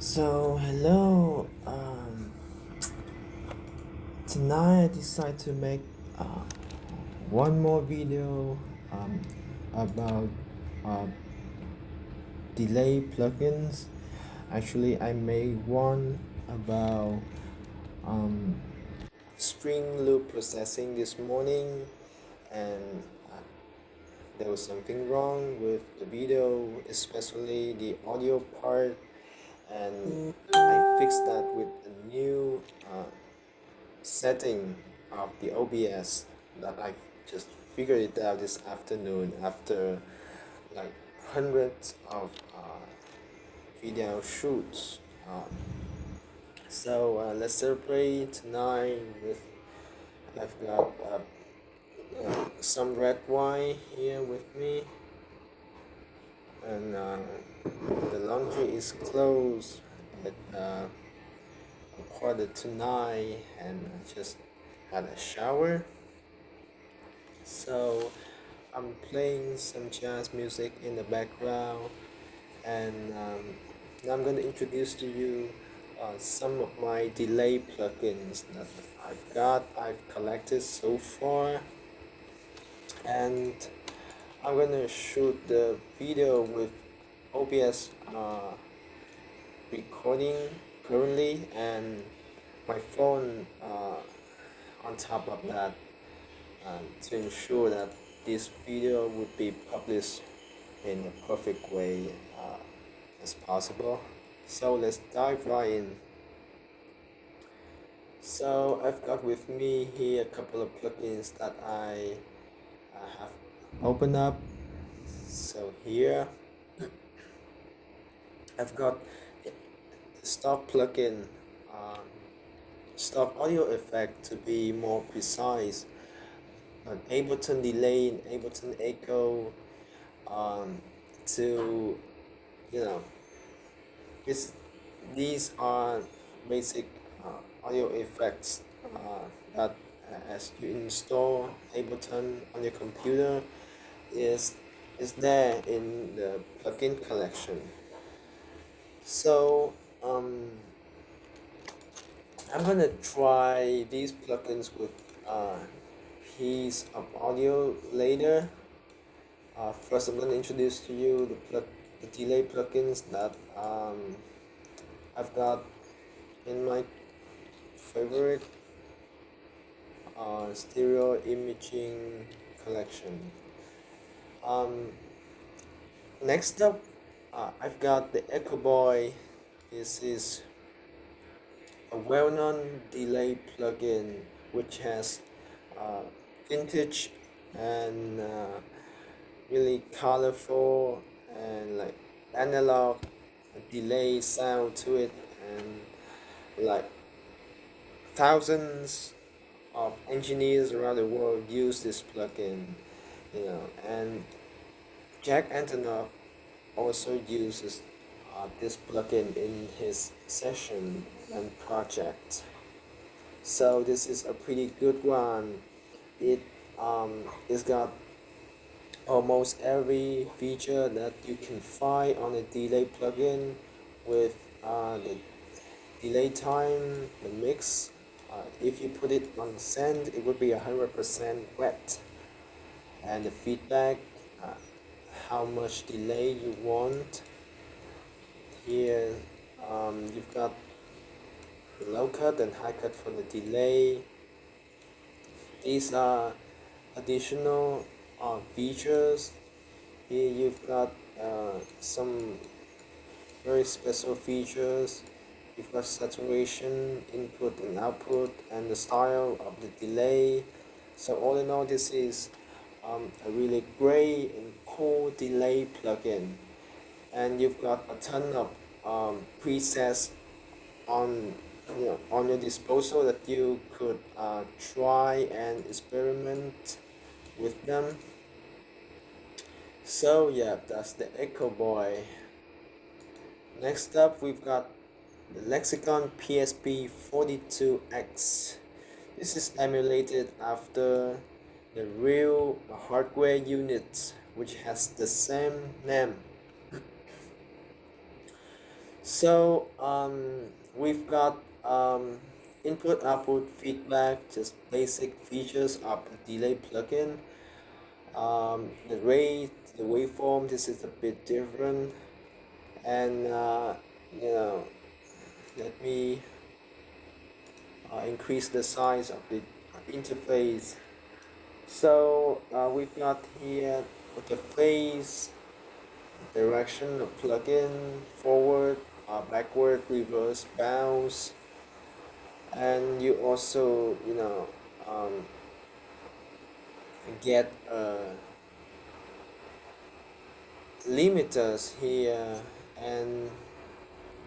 Hello. Tonight I decided to make uh, one more video um, about uh, delay plugins. Actually, I made one about um, string loop processing this morning, and there was something wrong with the video, especially the audio part, and I fixed that with a new setting of the OBS that I just figured it out this afternoon after like hundreds of video shoots. Let's celebrate tonight with I've got some red wine here with me, and the laundry is closed at 8:45, and I just had a shower. So I'm playing some jazz music in the background, and now I'm going to introduce to you some of my delay plugins that I've collected so far, and I'm going to shoot the video with OBS recording currently, and my phone on top of that, to ensure that this video would be published in a perfect way as possible. So let's dive right in. So I've got with me here a couple of plugins that I have opened up. So here I've got the stock plugin, um, stock audio effect to be more precise, an Ableton delay and Ableton echo, to you know this these are basic audio effects that as you install Ableton on your computer is is there in the plugin collection. So I'm gonna try these plugins with a piece of audio later. First, I'm gonna introduce to you the delay plugins that I've got in my favorite stereo imaging collection. Um, Next up, I've got the Echo Boy. This is a well-known delay plugin which has uh, vintage and really colorful and like analog delay sound to it, and like thousands of engineers around the world use this plugin, and Jack Antonoff also uses this plugin in his session and project. So this is a pretty good one. It it's got almost every feature that you can find on a delay plugin, with the delay time, the mix. If you put it on send, it would be 100% wet, and the feedback, uh, how much delay you want. Here, you've got low cut and high cut for the delay. These are additional features. Here you've got some very special features. You've got saturation, input and output, and the style of the delay. So all in all, this is a really great and cool delay plugin. And you've got a ton of presets on on your disposal that you could try and experiment with them. So yeah, that's the Echo Boy. Next up, we've got the Lexicon PSP42X. This is emulated after the real hardware unit, which has the same name. So we've got input output feedback, just basic features of the delay plugin. The rate, the waveform, this is a bit different, and you know, let me increase the size of the interface. So we've got here the phase, direction of plugin, forward, backward, reverse, bounce, and you also um, get limiters here and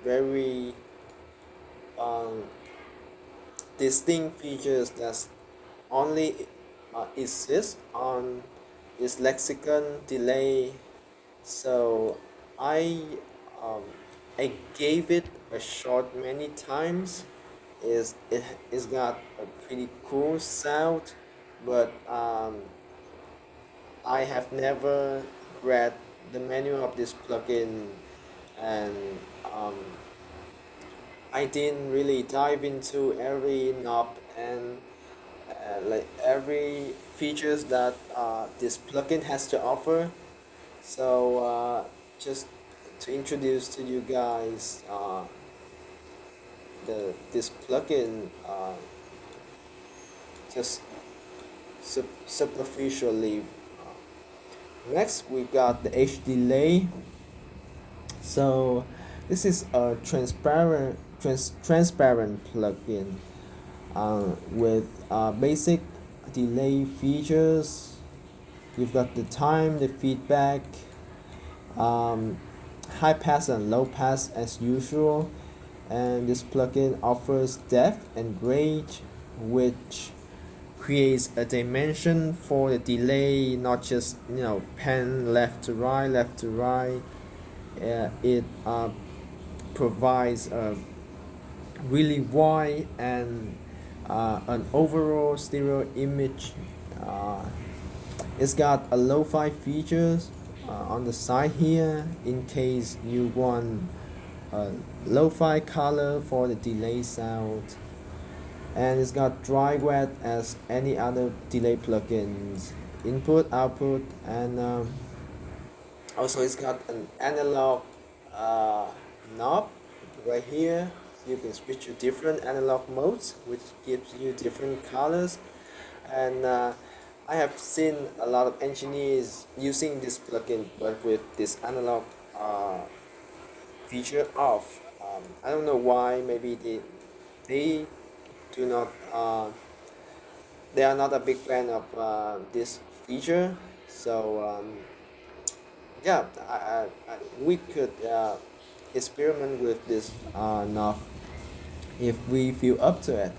very um, distinct features that only exist on this lexicon delay. So I um, I gave it a shot many times. It's got a pretty cool sound, but I have never read the manual of this plugin, and um, I didn't really dive into every knob and like every features that this plugin has to offer. So just to introduce to you guys the this plugin just superficially. Next we got the H delay. So this is a transparent plugin with basic delay features. You've got the time, the feedback, um, high pass and low pass as usual, and this plugin offers depth and range, which creates a dimension for the delay, not just pan left to right, left to right. It provides a really wide and an overall stereo image. Uh, it's got a lo-fi features on the side here in case you want a lo-fi color for the delay sound, and it's got dry wet as any other delay plugins, input output, and also it's got an analog uh, knob right here. You can switch to different analog modes, which gives you different colors. And I have seen a lot of engineers using this plugin, but with this analog uh, feature off. I don't know why. Maybe they do not they are not a big fan of this feature. So yeah, we could experiment with this knob if we feel up to it.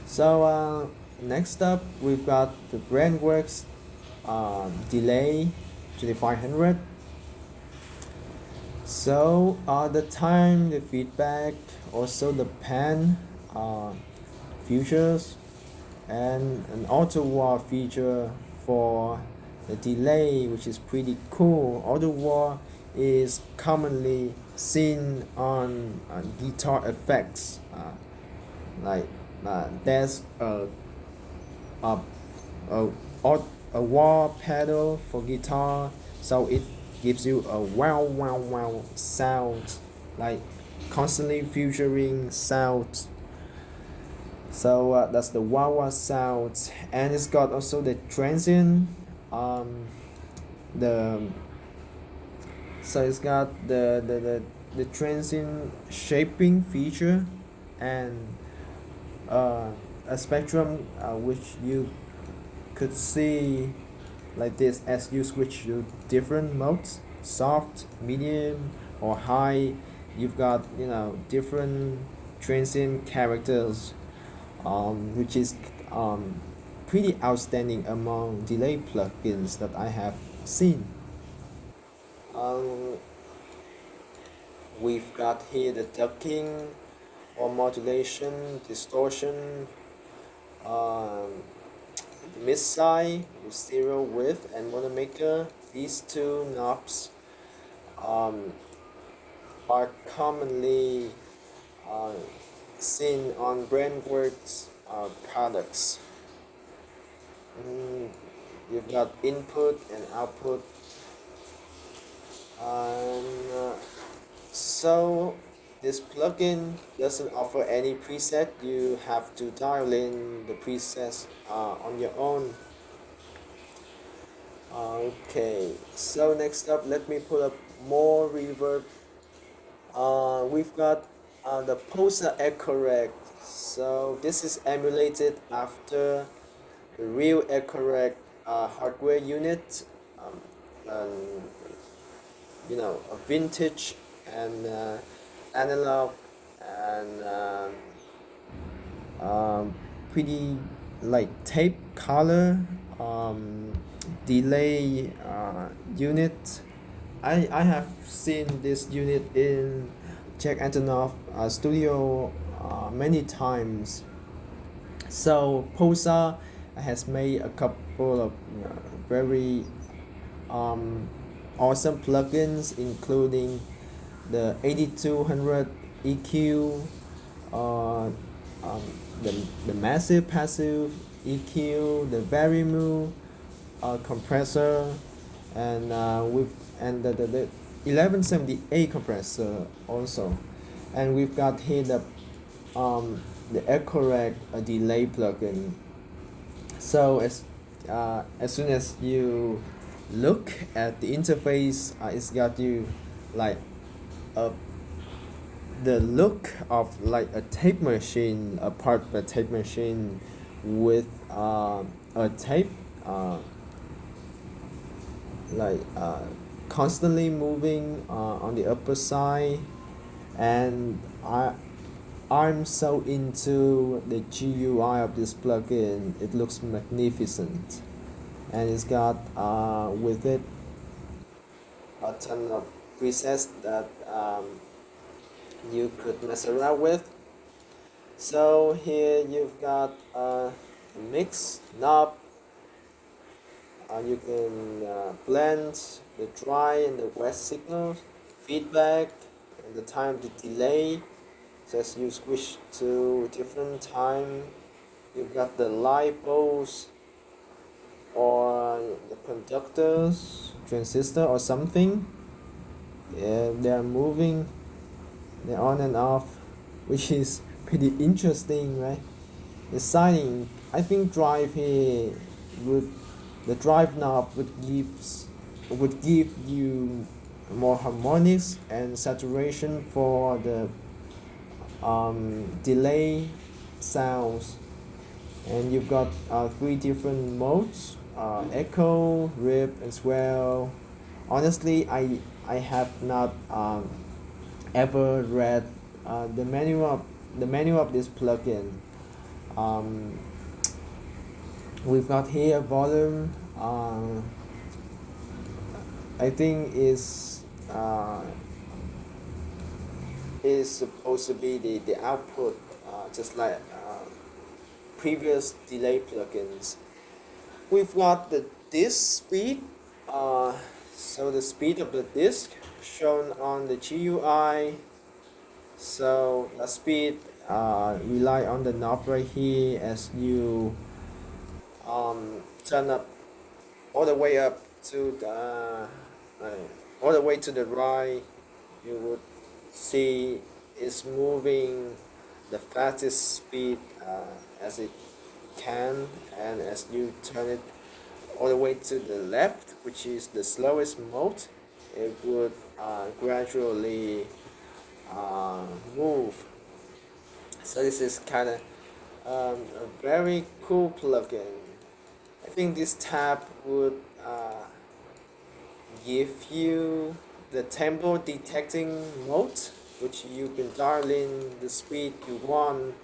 So next up, we've got the BrainWorks delay 2500. So the time, the feedback, also the pan features, and an auto wah feature for the delay, which is pretty cool. Auto wah is commonly seen on guitar effects, like there's a, a, a wah pedal for guitar, so it gives you a wow wow wow sound, like constantly featuring sound. So that's the wah wah sound, and it's got also the transient um, the so it's got the transient shaping feature, and a spectrum which you could see like this as you switch to different modes, soft, medium, or high. You've got different transient characters, which is pretty outstanding among delay plugins that I have seen. um, we've got here the ducking or modulation, distortion, um, mid-side with stereo width and monomaker. These two knobs um, are commonly uh, seen on BrainWorks products. Mm, you've got input and output, and so this plugin doesn't offer any preset. You have to dial in the presets on your own. Okay, so next up, let me pull up more reverb. We've got the Posa Ecorrect. So this is emulated after the real Ecorrect hardware unit. Um, and, a vintage and analog and pretty like tape color delay unit. I have seen this unit in Jack Antonoff studio many times. So Posa has made a couple of very um, awesome plugins, including the 8200 EQ, uh, um, the massive passive EQ, the Varimu compressor, and the 1178 compressor also, and we've got here the EchoRec delay plugin. So as soon as you look at the interface, it's got you like a the look of like a tape machine, a part of a tape machine with a tape like constantly moving on the upper side, and I'm so into the GUI of this plugin. It looks magnificent, and it's got with it a ton of presets that you could mess around with. So here you've got a mix knob. You can blend the dry and the wet signals, feedback, and the time to delay. So as you switch to different time, you've got the lipos or the conductors, transistor or something. Yeah, they're moving, they're on and off, which is pretty interesting, right? The signing, I think drive here would the drive knob would give you more harmonics and saturation for the delay sounds, and you've got three different modes: echo, rip, and swell. Honestly, I have not ever read the manual of this plugin. um, we've got here volume. I think is supposed to be the output, just like previous delay plugins. We've got the disk speed. So the speed of the disk shown on the GUI. So the speed rely on the knob right here. As you turn up all the way up to all the way to the right, you would see it's moving the fastest speed as it can, and as you turn it all the way to the left, which is the slowest mode, it would gradually move. So this is kind of a very cool plugin. I think this tab would give you the tempo detecting mode, which you can dial in the speed you want.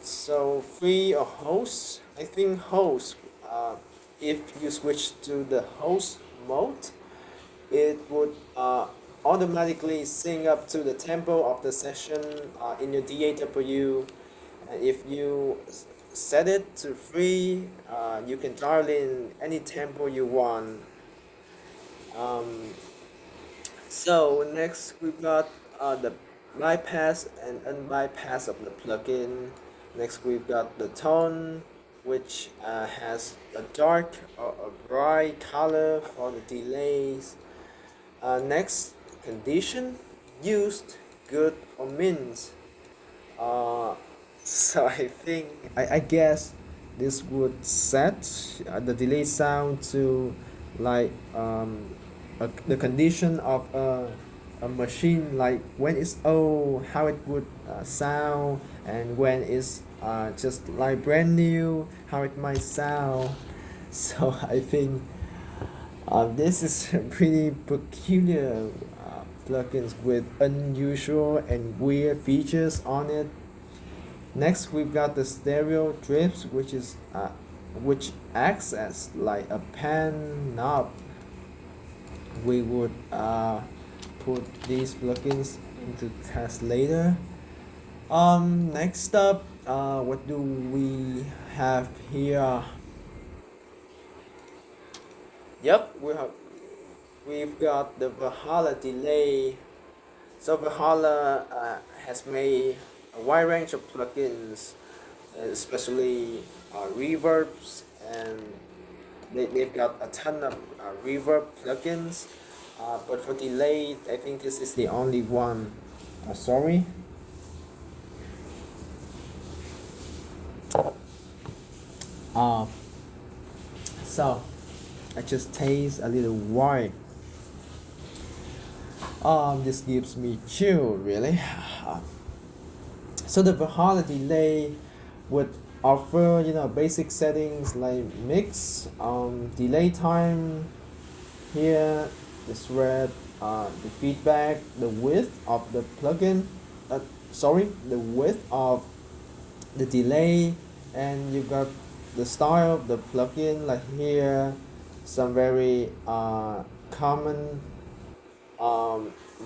So free or host, I think host, if you switch to the host mode, it would automatically sync up to the tempo of the session in your DAW. And if you set it to free, you can dial in any tempo you want. Um, So next we've got the bypass and unbypass of the plugin. Next we've got the tone, which has a dark or a bright color for the delays. Next, condition, used, good or means. Uh, so I think I guess this would set the delay sound to like the condition of a machine, like when it's old how it would sound, and when it's just like brand new how it might sound. So I think this is pretty peculiar plugins with unusual and weird features on it. Next, we've got the stereo drips, which acts as like a pan knob. We would put these plugins into test later. Next up, what do we have here? Yep, we've got the Valhalla delay. So Valhalla has made a wide range of plugins, especially reverbs, and they've got a ton of reverb plugins. But for delay, I think this is the only one. Sorry. Uh, so I just taste a little wine. This gives me chill, really. So the Valhalla delay would offer, basic settings like mix, delay time. Here is red, the feedback, the width of the plugin. The width of the delay, and you got the style of the plugin. Like here, some very common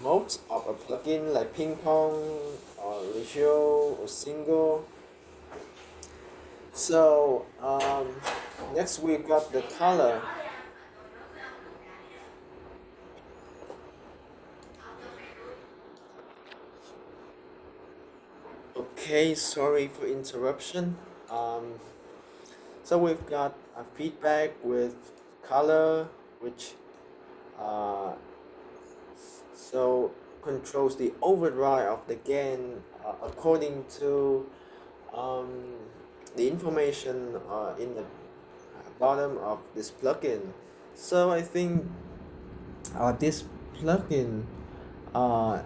modes of a plugin like ping pong or ratio or single. So next we got the color. Okay, sorry for interruption. So we've got a feedback with color, which uh, so controls the override of the gain according to um, the information in the bottom of this plugin. So I think this plugin uh,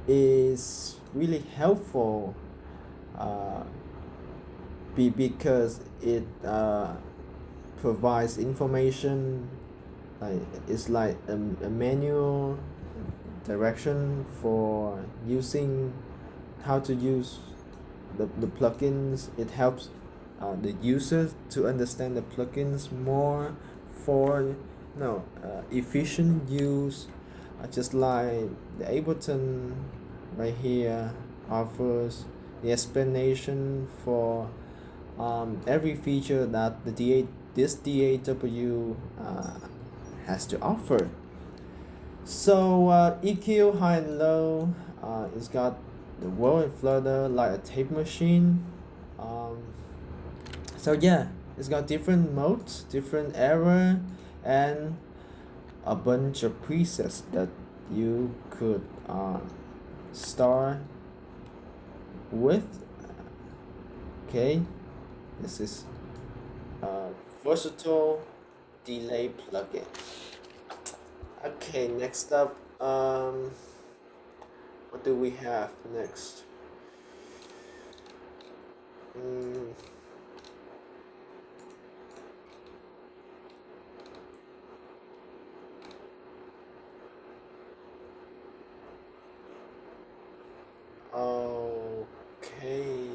is really helpful because it provides information, like it's like a manual direction for using how to use the plugins. It helps the users to understand the plugins more for efficient use, just like the Ableton right here offers the explanation for every feature that this DAW has to offer. So EQ high and low, it's got the whirl and flutter like a tape machine. Um, so yeah, it's got different modes, different error, and a bunch of presets that you could start with. Okay, this is a versatile delay plugin. Okay, next up, what do we have next? Mm, okay.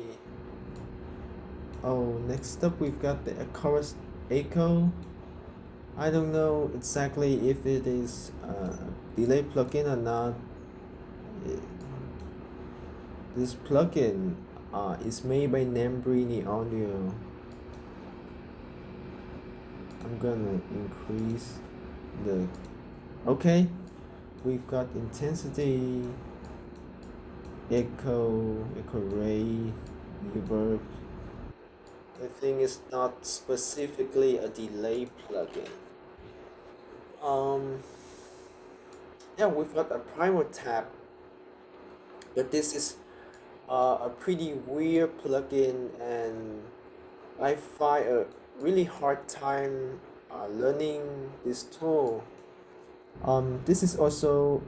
Oh, next up we've got the chorus echo. I don't know exactly if it is a delay plugin or not. This plugin is made by Nambrini Audio. I'm gonna increase the. Okay, we've got intensity, echo ray, reverb. I think it's not specifically a delay plugin. Um, yeah, we've got a primer tab, but this is a pretty weird plugin, and I find a really hard time learning this tool. This is also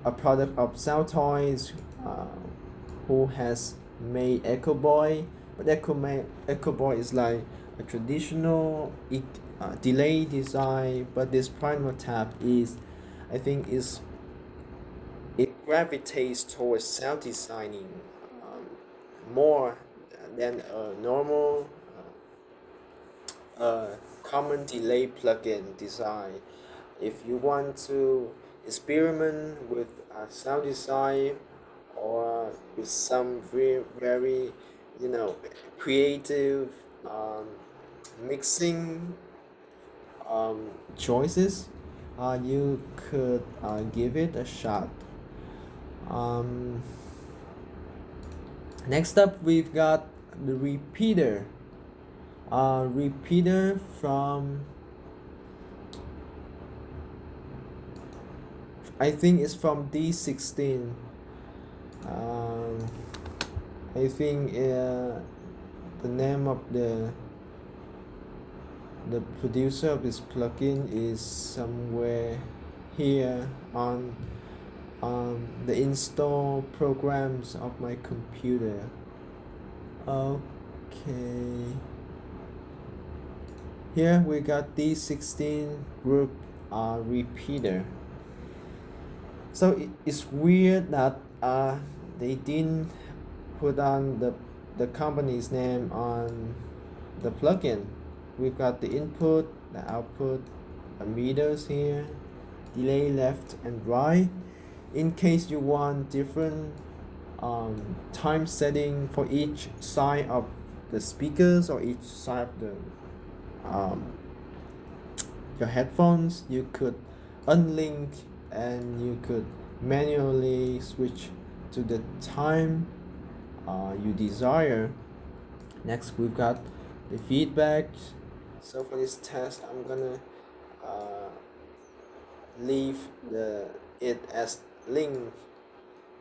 a product of Sound Toys, who has made Echo Boy, but Echo Boy is like a traditional delay design, but this primer tab is, I think, is it gravitates towards sound designing more than a normal common delay plugin design. If you want to experiment with sound design or with some very creative um, mixing choices, you could give it a shot. um, Next up, we've got the repeater from, I think it's from D16. um, I think the name of the producer of this plugin is somewhere here on the install programs of my computer. Okay, here we got D16 group repeater. So it's weird that they didn't put on the company's name on the plugin. We've got the input, the output, the meters here, delay left and right. In case you want different time setting for each side of the speakers or each side of the um, your headphones, you could unlink and you could manually switch to the time you desire. Next, we've got the feedback. So for this test, I'm gonna uh, leave it as link.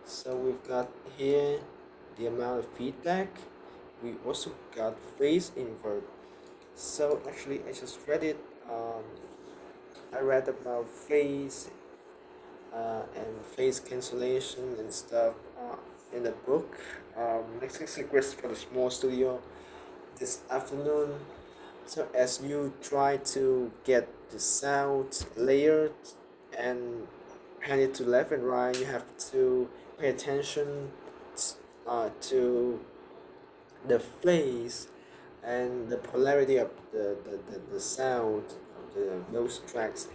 So we've got here the amount of feedback. We also got phase invert. So actually, I just read it. I read about phase and phase cancellation and stuff in the book. Mixing secrets for the small studio this afternoon. So as you try to get the sound layered and pan it to left and right, you have to pay attention to the phase and the polarity of the sound of those tracks,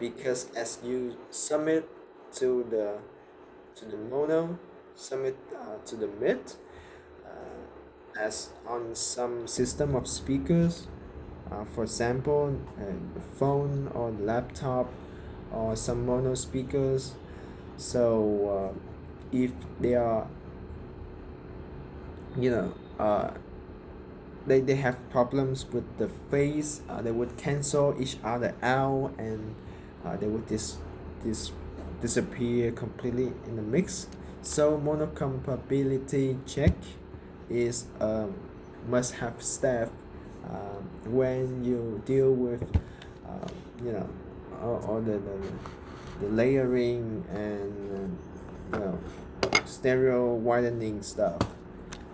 because as you submit to the mono, submit to the mid, as on some system of speakers, for example, the phone or laptop or some mono speakers. So if they are, you know, they have problems with the phase, they would cancel each other out, and they would disappear completely in the mix. So mono compatibility check is a must-have step when you deal with you know all the layering and stereo widening stuff.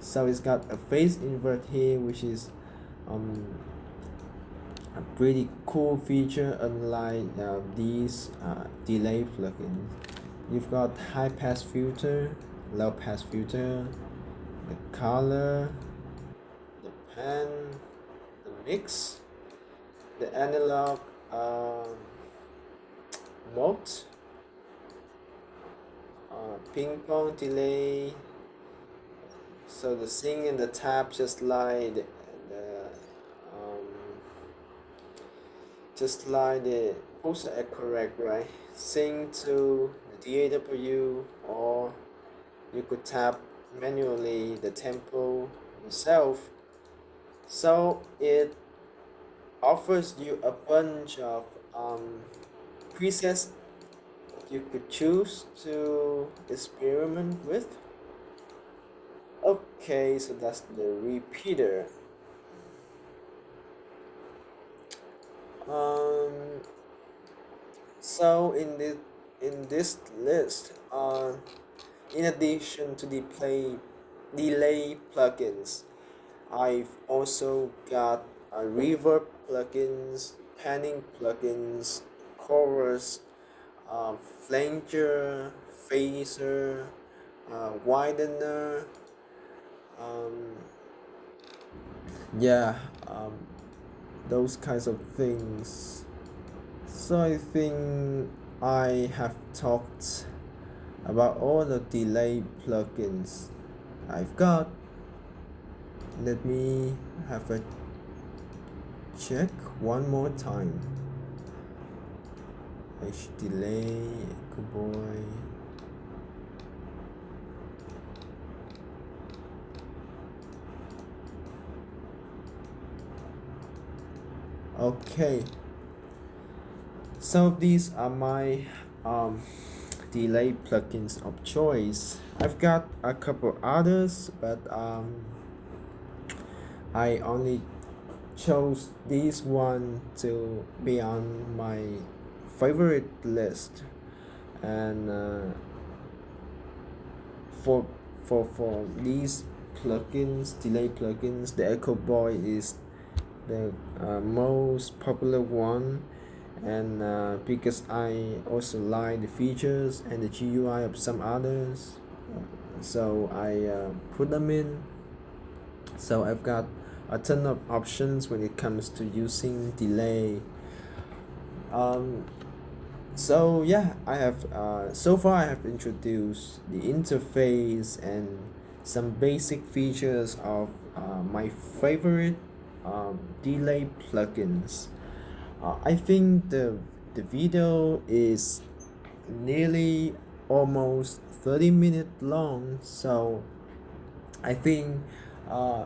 So it's got a phase invert here, which is a pretty cool feature, unlike these delay plugins. You've got high pass filter, low pass filter, the color, the pan, the mix, the analog mode, ping pong delay. So the sing and the tap, just like the both are correct, right? Sync to the DAW, or you could tap manually the tempo yourself. So it offers you a bunch of presets you could choose to experiment with. Okay, so that's the repeater. Um, so in this list, in addition to the play delay plugins, I've also got reverb plugins, panning plugins, chorus, flanger, phaser, widener, um, yeah, um, those kinds of things. So I think I have talked about all the delay plugins I've got. Let me have a check one more time. H delay, Echo Boy. Okay, so these are my delay plugins of choice. I've got a couple others, but I only chose this one to be on my favorite list. And for for these plugins, delay plugins, the Echo Boy is the most popular one, and because I also like the features and the GUI of some others, so I put them in. So I've got a ton of options when it comes to using delay. um, so yeah, I have so far I have introduced the interface and some basic features of my favorite delay plugins. I think the video is nearly almost 30-minute long, so I think uh,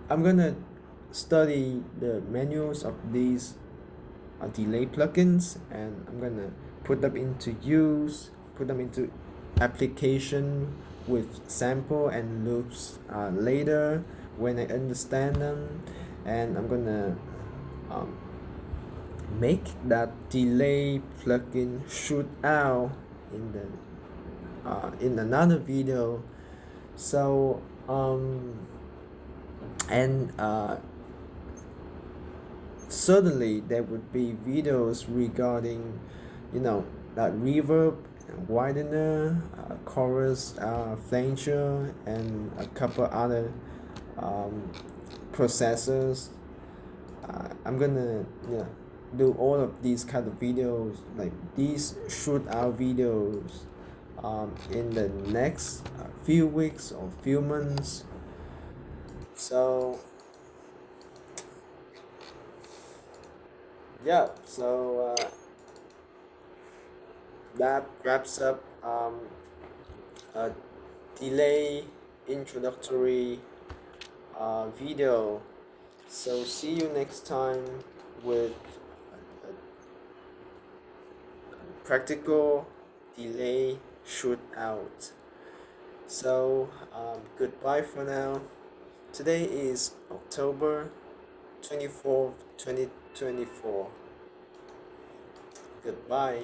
I'm gonna study the manuals of these delay plugins, and I'm gonna put them into use, put them into application with sample and loops later when I understand them, and I'm gonna um, make that delay plugin shoot out in the in another video. So and certainly there would be videos regarding, you know, that reverb, widener, chorus, flanger, and a couple other um, processors. I'm gonna, yeah, do all of these kind of videos, like these shootout videos, in the next few weeks or few months. So yeah, so that wraps up a delay introductory video. So see you next time with a practical delay shootout. So goodbye for now. Today is October 24th, 2024. Goodbye.